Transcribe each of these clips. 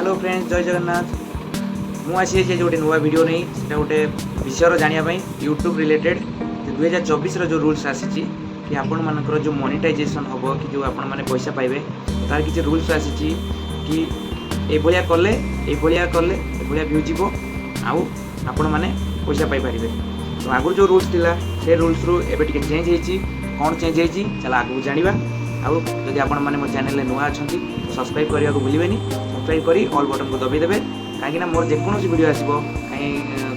Hello friends जय जगन्नाथ मुझे जो गोटे नुआ वीडियो नहीं से गोटे विषय जानापी यूट्यूब रिलेटेड 2024 जो रूल्स आसी कि आपण मानकर जो मोनेटाइजेशन हम कि जो आपण मैंने पैसा पाइबे तार किसी रूल्स आसी कि ये कले ये व्यू जीव आउ आपण मैंने पैसा पाइपर तो आगुरी जो रूल्स थिला से रूल्स रु एबे टिके चेंज होती कौन चेंज होती चल आगू जाना आउ जदि आपण मैंने मो चैनल नुआ अच्छा तो सब्सक्राइब करने को भूलें सब्सक्राइब करी ऑल बटन को दबाई देवे कहीं मोर जेकोसी वीडियो आसो कहीं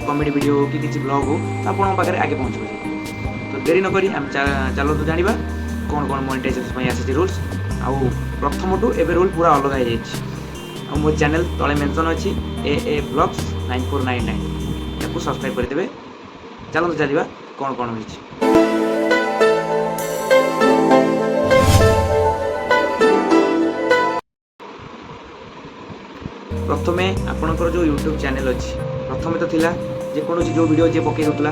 कॉमेडी वीडियो हो कि किसी ब्लॉग हो आप पाखे आगे पहुँच तो देरी नक चलतु जाना कौन कौन मोनेटाइजेशन आसी रूल्स आउ प्रथम टू एवं रूल पूरा अलग हो जाए मो चैनल तले मेंशन अच्छी ए ब्लॉग्स 9499 या सब्सक्राइब करदे चलते चलवा कौन कौन हो प्रथमे आपणकर जो यूट्यूब चैनल अच्छी प्रथम तो थिला जेकोसी जो वीडियो जे पकई दूसरा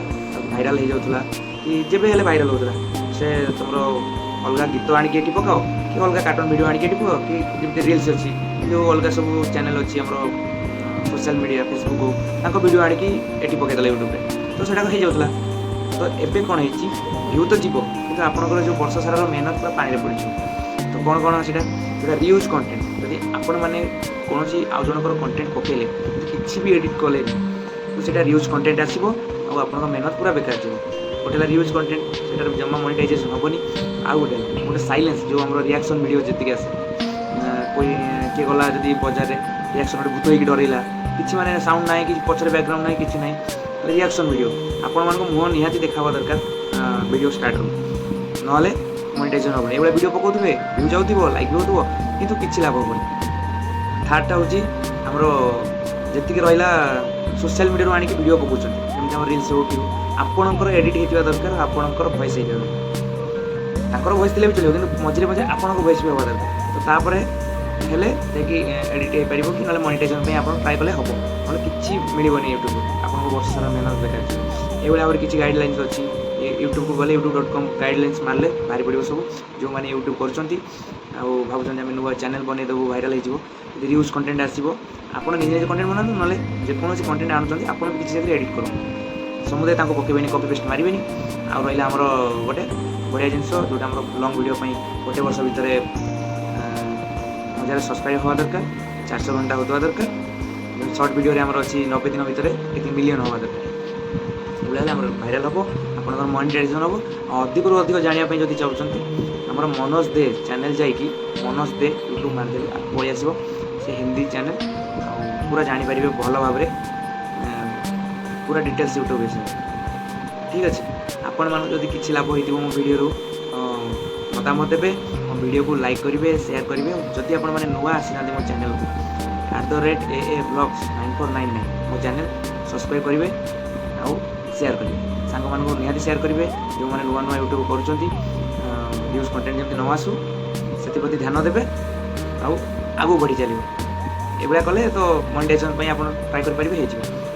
भाइराल हो जाऊला कि जब हेल्ले भाइराल होता से तुम अलग गीत आणिक ये पकाओ कि अलग कार्टून वीडियो आणिक ये पकाओ कि जमी रिल्स अच्छी जो अलग सब चैनल अच्छी आम सोशल मीडिया फेसबुक वीडियो आणिक ये पकईदे यूट्यूब तो सेटा हो जाऊला तो एबे कौन हो व्यू तो जीव कि आपंकर जो वर्ष सारा मेहनत पूरा पानी पड़ तो कौन कौन से रियूज कंटेंट जदि आपण मैंने कौन आउ जनकर कंटेंट पकेले किसी भी एडिट कले तो सेटा रियूज कंटेंट आसो आप मेहनत पूरा बेकार जीव गोटे रियूज कंटेंट से जमा मोनेटाइजेशन हेनी आउ गोटे गोटे साइलेंस जो आम रिएक्शन वीडियो जी आसे कोई किए गला जब बजार में रिएक्शन गोटे भूत होगी डरला कि माने साउंड ना कि पचर बैकग्राउंड ना कि ना रिएक्शन वीडियो आपण मान मुँह निहाती देखा दरकार वीडियो स्टार्ट ना मोनेटाइजेशन हेनी ये वीडियो पकाउे व्यू जाऊँ लाइक भी हो कि किसी लाभ हेनी थार्डटा हूँ आमर जी रहा सोशल मीडिया आणिक वीडियो पकाउं जमी रिल्स हो कि आपणकर एडिट होता दरकार आपणकर भॉइस होता भॉइस भी चलो कि मझे मझे आपण भॉइस भी हवा दरकार तो तापर हेले एडिट हो पार कि ना मोनेटाइजेशन आप ट्राए कले हम ना कि मिलनी यूट्यूब आप वर्ष सारा मेहनत बेकार ये आगे किसी गाइडलाइंस अच्छी यूट्यूब को गले youtube.com गाइडलाइंस मारे बाहरी पड़ो सब जो मैंने यूट्यूब कर भावुँ नुआ चैनल बनईदेव भाइराल हो रियूज कंटेंट आसो आप निजे कंटेंट बना ना जेकोसी कंटेंट आणुंट आप किसी एडिट कर समुदाय पकेबे कपी पेस्ट मारे आउ रहा आमर गोटे बढ़िया जिनस जोटा लंग वीडियो गोटे वर्ष भितर 1000 सब्सक्राइब हवा दरकार 400 घंटा होता दरकार शॉर्ट वीडियो आमर अच्छी 90 दिन भितर ये मिलियन हवा दरकार ये भाइराल हम आप मोनेटाइजेशन हम अधिक अधिक जानापी जब चाहते आमर मनोज दे चैनल जाकि मनोज दे यूट्यूब मारदेवे पलि आसो से हिंदी चैनल पूरा जापर भल भाव पूरा डिटेल्स यूट्यूब विषय ठीक अच्छे आपण मान जब किसी लाभ हो मो वीडियो मतामत देवे मो वीडियो को लाइक करेंगे शेयर करेंगे जदि आप नुआ आसीना मो चैनल को @AA Vlogs 9499 मो चैनल सब्सक्राइब करेंगे आउ शेयर करेंगे सांग मान निहाती शेयर करेंगे जो मैंने नुआ नुआ यूट्यूब कर न्यूज कंटेंट जमी न आसू से ध्यान देवे आगू बढ़ी चलो ये कले तो मोनेटाइजेशन आप ट्राए करेंगे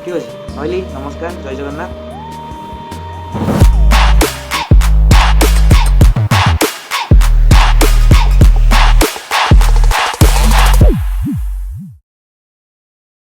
ठीक अच्छे रही नमस्कार जय जगन्नाथ।